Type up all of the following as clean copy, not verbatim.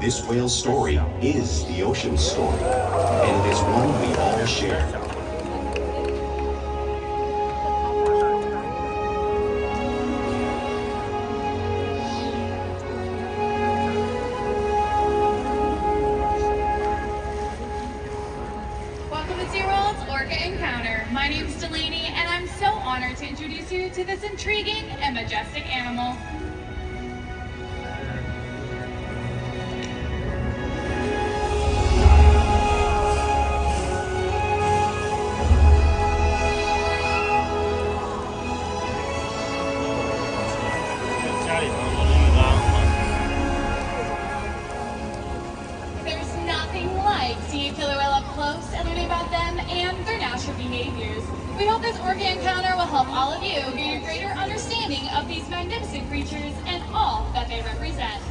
This whale's story is the ocean's story, and it is one we all share. Welcome to Seaworld's Orca Encounter. My name's Delaney, and I'm so honored to introduce you to this intriguing and majestic animal. There's nothing like seeing a killer whale up close and learning about them and their natural behaviors. We hope this Orca encounter will help all of you gain a greater understanding of these magnificent creatures and all that they represent.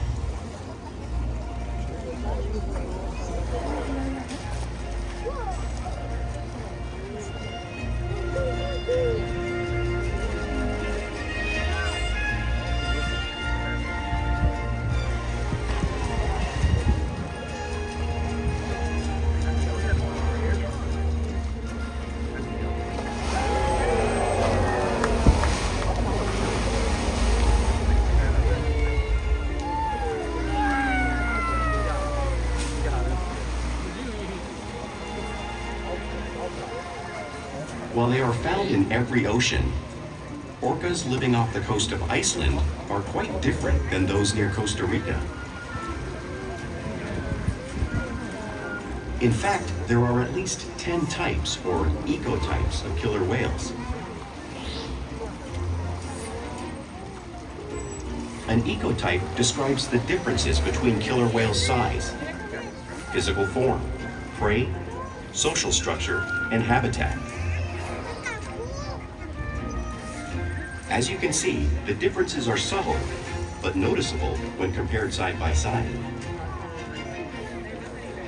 While they are found in every ocean, orcas living off the coast of Iceland are quite different than those near Costa Rica. In fact, there are at least 10 types or ecotypes of killer whales. An ecotype describes the differences between killer whales' size, physical form, prey, social structure, and habitat. As you can see, the differences are subtle, but noticeable when compared side by side.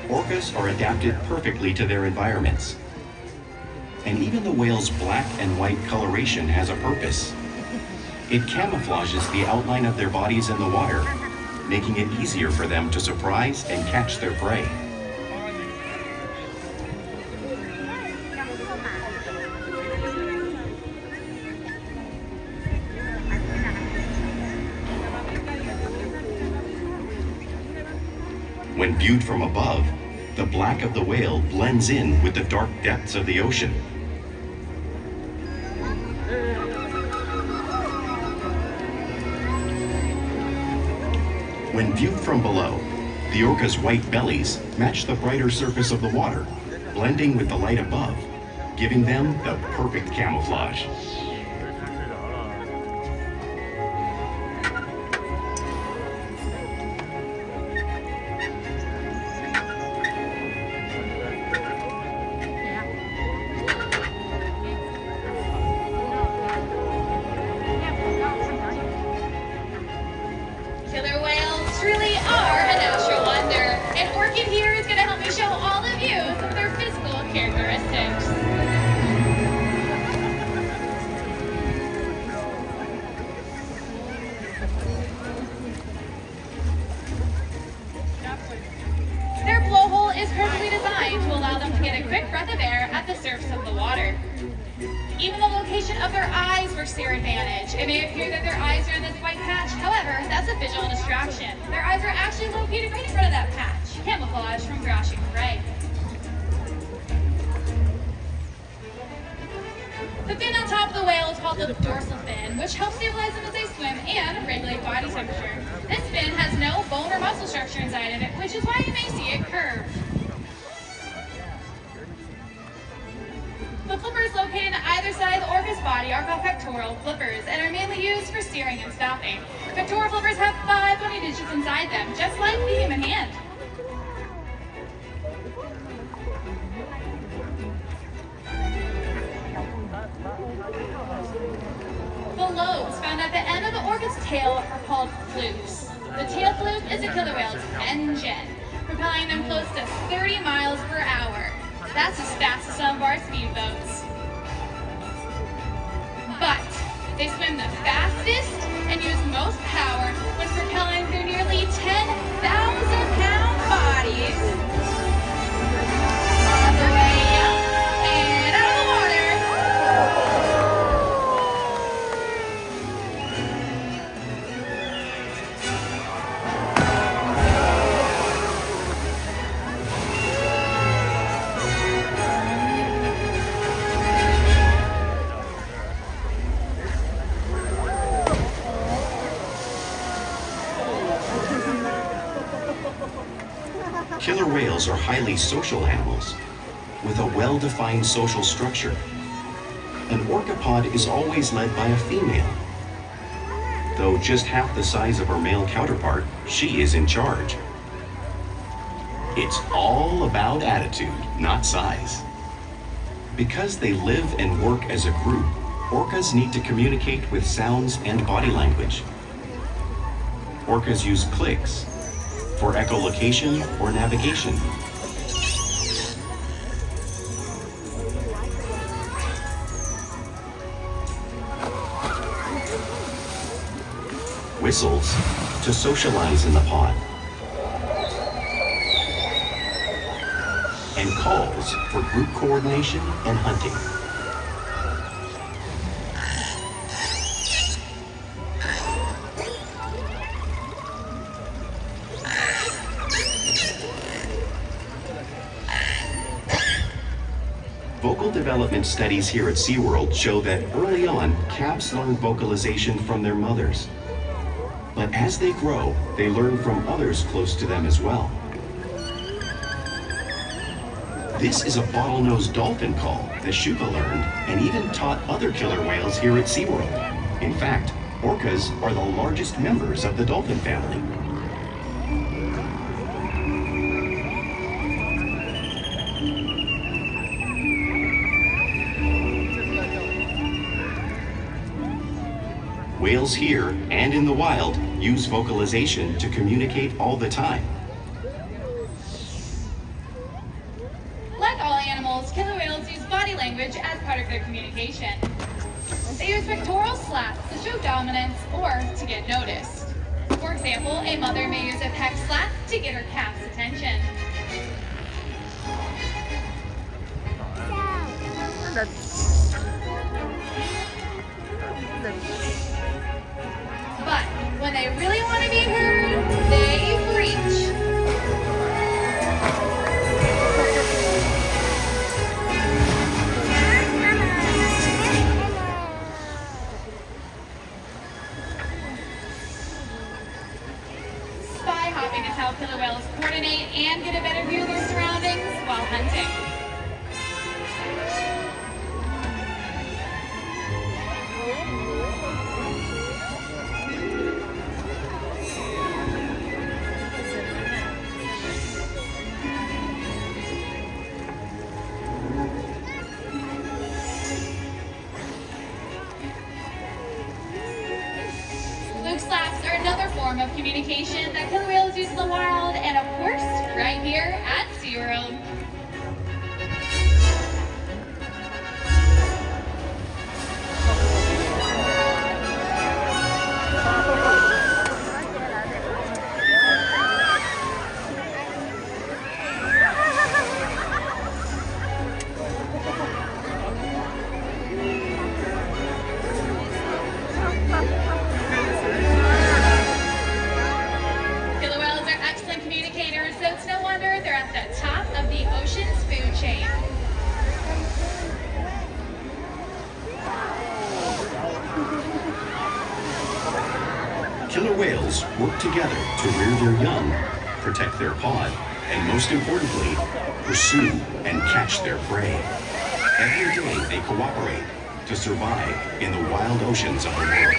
Orcas are adapted perfectly to their environments. And even the whale's black and white coloration has a purpose. It camouflages the outline of their bodies in the water, making it easier for them to surprise and catch their prey. When viewed from above, the black of the whale blends in with the dark depths of the ocean. When viewed from below, the orca's white bellies match the brighter surface of the water, blending with the light above, giving them the perfect camouflage. Killer whales truly are a natural wonder, and Orchid here is going to help me show all of you some of their physical characteristics. Their blowhole is perfectly designed to allow them to get a quick breath of air at the surface of the water. Even the location of their eyes works to their advantage. It may appear that their eyes are in this white patch, however, that's a visual distraction. Their eyes are actually located right in front of that patch, camouflage from crashing prey. The fin on top of the whale is called the dorsal fin, which helps stabilize them as they swim and regulate body temperature. This fin has no bone or muscle structure inside of it, which is why you may see it curved. The flippers located on either side of the orca's body are called pectoral flippers and are mainly used for steering and stopping. Pectoral flippers have 5 bony digits inside them, just like the human hand. The lobes found at the end of the orca's tail are called flukes. The tail fluke is a killer whale's engine, propelling them close to 30 miles per hour. That's as fast as some of our speedboats. But they swim the fastest and use most power when propelling through nearly 10,000 pounds Killer whales are highly social animals with a well-defined social structure. An orca pod is always led by a female. Though just half the size of her male counterpart, she is in charge. It's all about attitude, not size. Because they live and work as a group, orcas need to communicate with sounds and body language. Orcas use clicks for echolocation or navigation. Whistles to socialize in the pod. And calls for group coordination and hunting. Vocal development studies here at Seaworld show that early on, calves learn vocalization from their mothers. But as they grow, they learn from others close to them as well. This is a bottlenose dolphin call that Shuka learned and even taught other killer whales here at Seaworld. In fact, orcas are the largest members of the dolphin family. Whales here and in the wild use vocalization to communicate all the time. Like all animals, killer whales use body language as part of their communication. They use pectoral slaps to show dominance or to get noticed. For example, a mother may use a pec slap to get her calf's attention. But when they really want to be heard, they preach. Spy hopping is how killer whales coordinate and get a better view of their surroundings while hunting. Slaps are another form of communication that killer whales use in the wild and, of course, right here at SeaWorld. So it's no wonder they're at the top of the ocean's food chain. Killer whales work together to rear their young, protect their pod, and most importantly, pursue and catch their prey. Every day they cooperate to survive in the wild oceans of the world.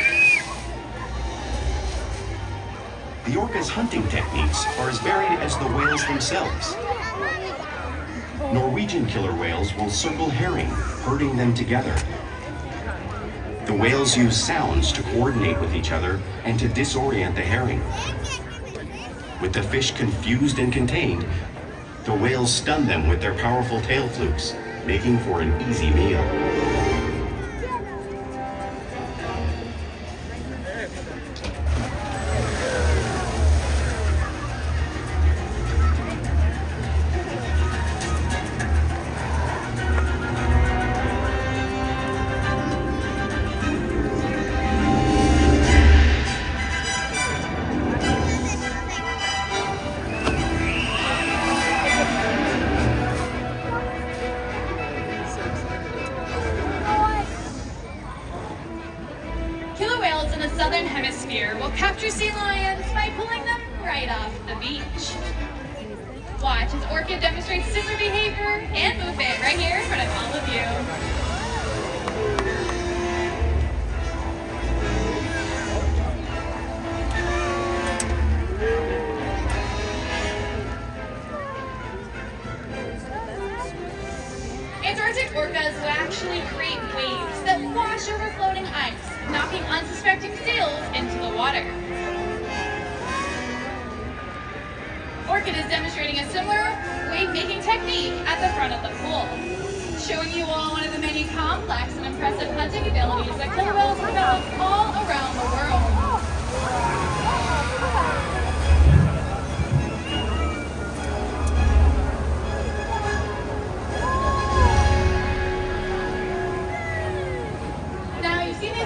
The orca's hunting techniques are as varied as the whales themselves. Norwegian killer whales will circle herring, herding them together. The whales use sounds to coordinate with each other and to disorient the herring. With the fish confused and contained, the whales stun them with their powerful tail flukes, making for an easy meal. Southern Hemisphere will capture sea lions by pulling them right off the beach. Watch as Orca demonstrates similar behavior and movement right here in front of all of you. Antarctic orcas will actually create waves that wash over floating ice, knocking unsuspecting seals into the water. Orca is demonstrating a similar wave-making technique at the front of the pool, showing you all one of the many complex and impressive hunting abilities that killer whales develop all around the world.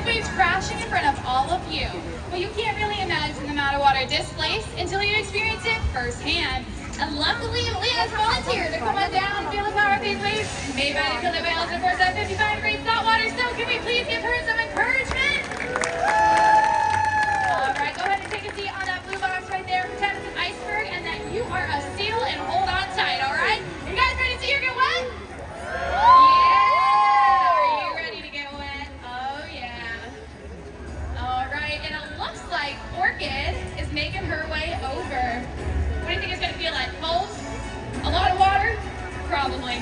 Waves crashing in front of all of you, but you can't really imagine the amount of water displaced until you experience it firsthand. And luckily, Leah has volunteered to come on down and feel the power of these waves made by the killer whales in force at 55 degrees saltwater. So can we please give her some encouragement? All right, go ahead and take a seat on that blue box right there. Pretend it's an iceberg and that you are a seal and hold on tight, all right? You guys ready to see her get wet? Yeah! Like Orchid is making her way over. What do you think it's going to feel like? Cold? A lot of water? Probably.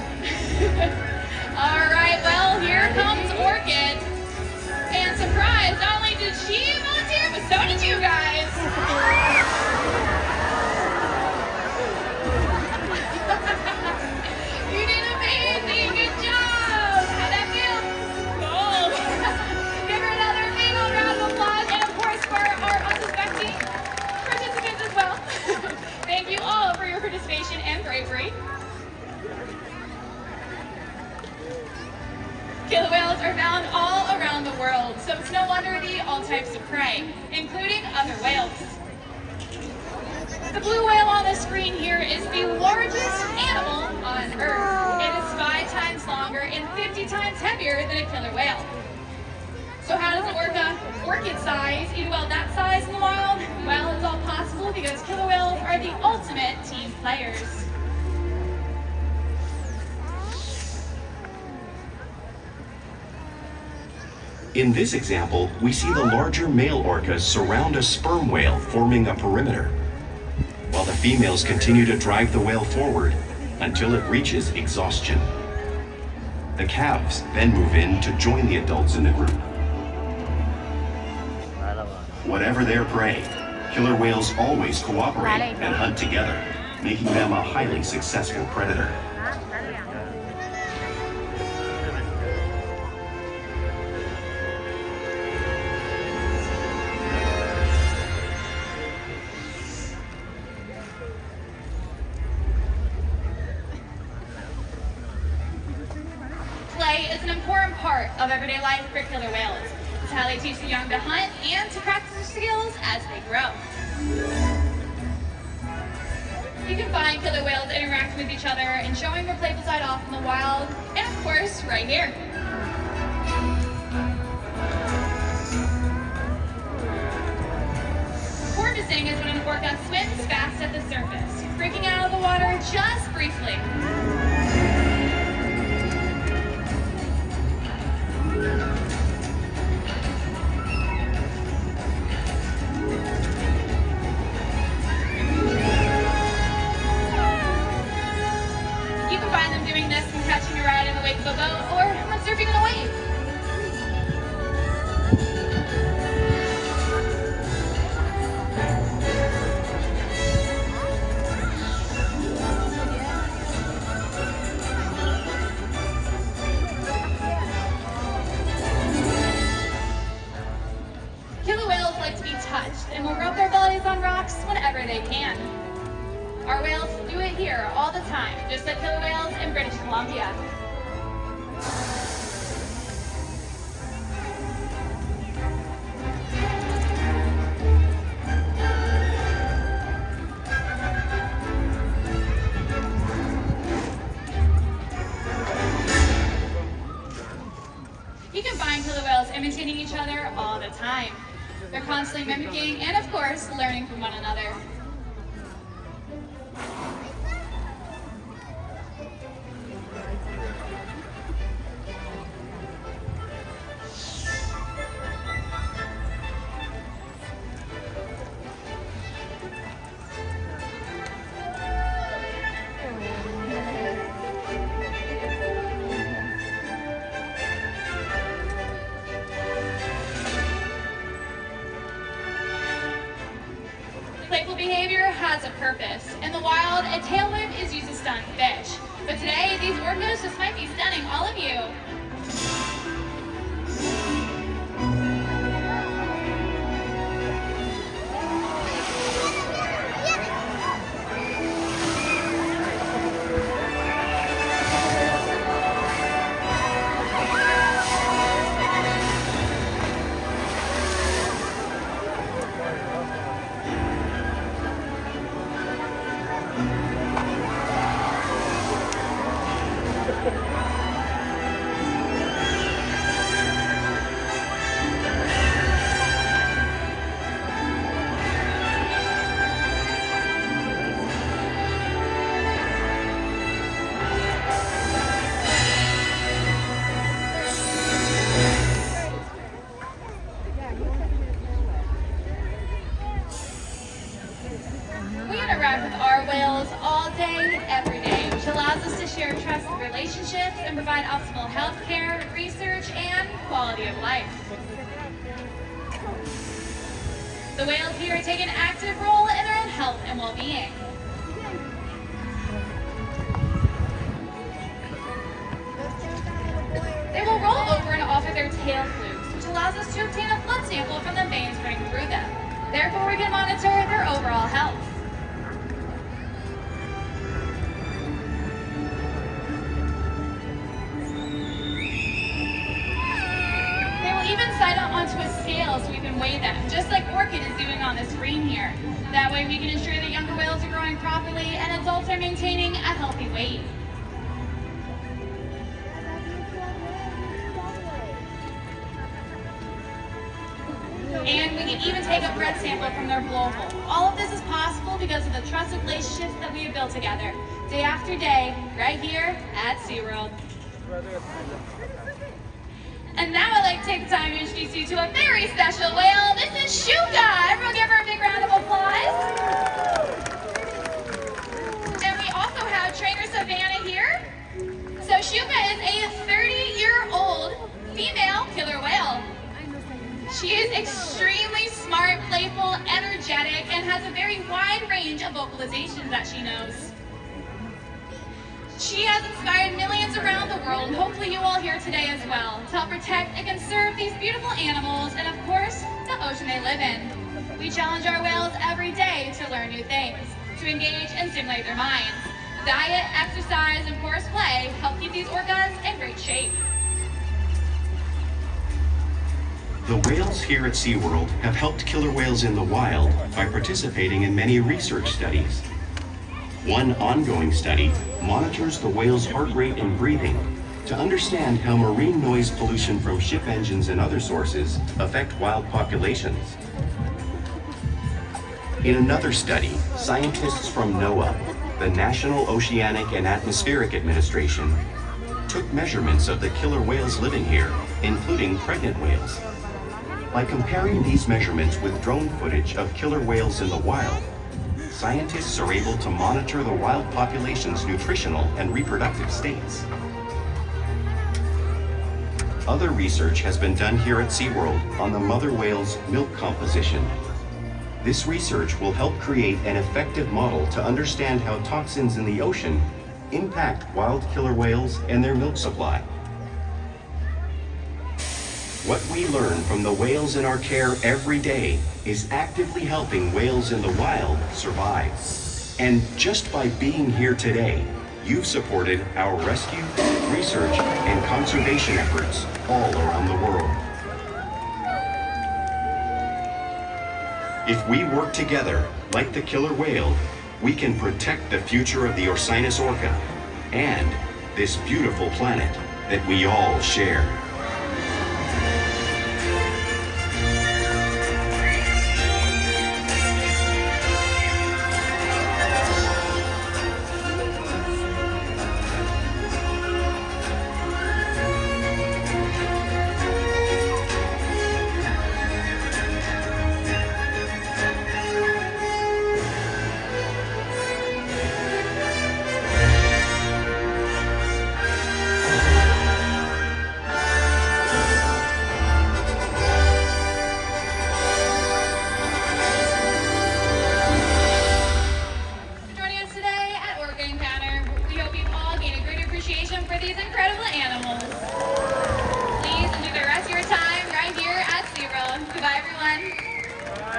All right, well, here comes Orchid. And surprise, not only did she volunteer, but so did you guys. You did amazing. Good job. How'd that feel? Cool. Give her another big old round of applause. And of course, for our unsuspecting participants as well. Thank you all for your participation and bravery. Killer whales are found all around the world, so it's no wonder they eat all types of prey, including other whales. The blue whale on the screen here is the largest animal on Earth. It is 5 times longer and 50 times heavier than a killer whale. So how does an orchid size eat a whale that size in the wild? Well, it's all possible because killer whales are the ultimate team players. In this example, we see the larger male orcas surround a sperm whale, forming a perimeter, while the females continue to drive the whale forward until it reaches exhaustion. The calves then move in to join the adults in the group. Whatever their prey, killer whales always cooperate and hunt together, making them a highly successful predator. Play is an important part of everyday life for killer whales. It's how they teach the young to hunt and to practice their skills as they grow. You can find killer whales interacting with each other and showing their playful side off in the wild, and of course, right here. Porpoising is when an orca swims fast at the surface, breaking out of the water just briefly. You can find them doing this when catching a ride in the wake of a boat or when surfing in a wave. Killer whales like to be touched and will rub their bellies on rocks whenever they can. Our whales do it here all the time, just like killer whales in British Columbia. You can find killer whales imitating each other all the time. They're constantly mimicking and, of course, learning from one another. behavior has a purpose. In the wild, a tail whip is used to stun fish. But today, these orcas just might be stunning all of you. Interact with our whales all day, every day, which allows us to share trusted relationships and provide optimal health care, research, and quality of life. The whales here take an active role in their own health and well-being. They will roll over and offer their tail flukes, which allows us to obtain a blood sample from the veins running through them. Therefore, we can monitor their overall health. Even sign up onto a scale so we can weigh them, just like Orca is doing on the screen here. That way we can ensure that younger whales are growing properly and adults are maintaining a healthy weight. And we can even take a breath sample from their blowhole. All of this is possible because of the trusted relationships that we have built together, day after day, right here at Seaworld. And now I'd like to take the time to introduce you to a very special whale. This is Shuka. Everyone give her a big round of applause. And we also have trainer Savannah here. So Shuka is a 30-year-old female killer whale. She is extremely smart, playful, energetic, and has a very wide range of vocalizations that she knows. She has inspired millions around the world, and hopefully you all here today as well, to help protect and conserve these beautiful animals and, of course, the ocean they live in. We challenge our whales every day to learn new things, to engage and stimulate their minds. Diet, exercise, and course play help keep these orcas in great shape. The whales here at SeaWorld have helped killer whales in the wild by participating in many research studies. One ongoing study monitors the whale's heart rate and breathing to understand how marine noise pollution from ship engines and other sources affect wild populations. In another study, scientists from NOAA, the National Oceanic and Atmospheric Administration, took measurements of the killer whales living here, including pregnant whales. By comparing these measurements with drone footage of killer whales in the wild, scientists are able to monitor the wild population's nutritional and reproductive states. Other research has been done here at SeaWorld on the mother whale's milk composition. This research will help create an effective model to understand how toxins in the ocean impact wild killer whales and their milk supply. What we learn from the whales in our care every day is actively helping whales in the wild survive. And just by being here today, you've supported our rescue, research, and conservation efforts all around the world. If we work together, like the killer whale, we can protect the future of the Orcinus orca and this beautiful planet that we all share.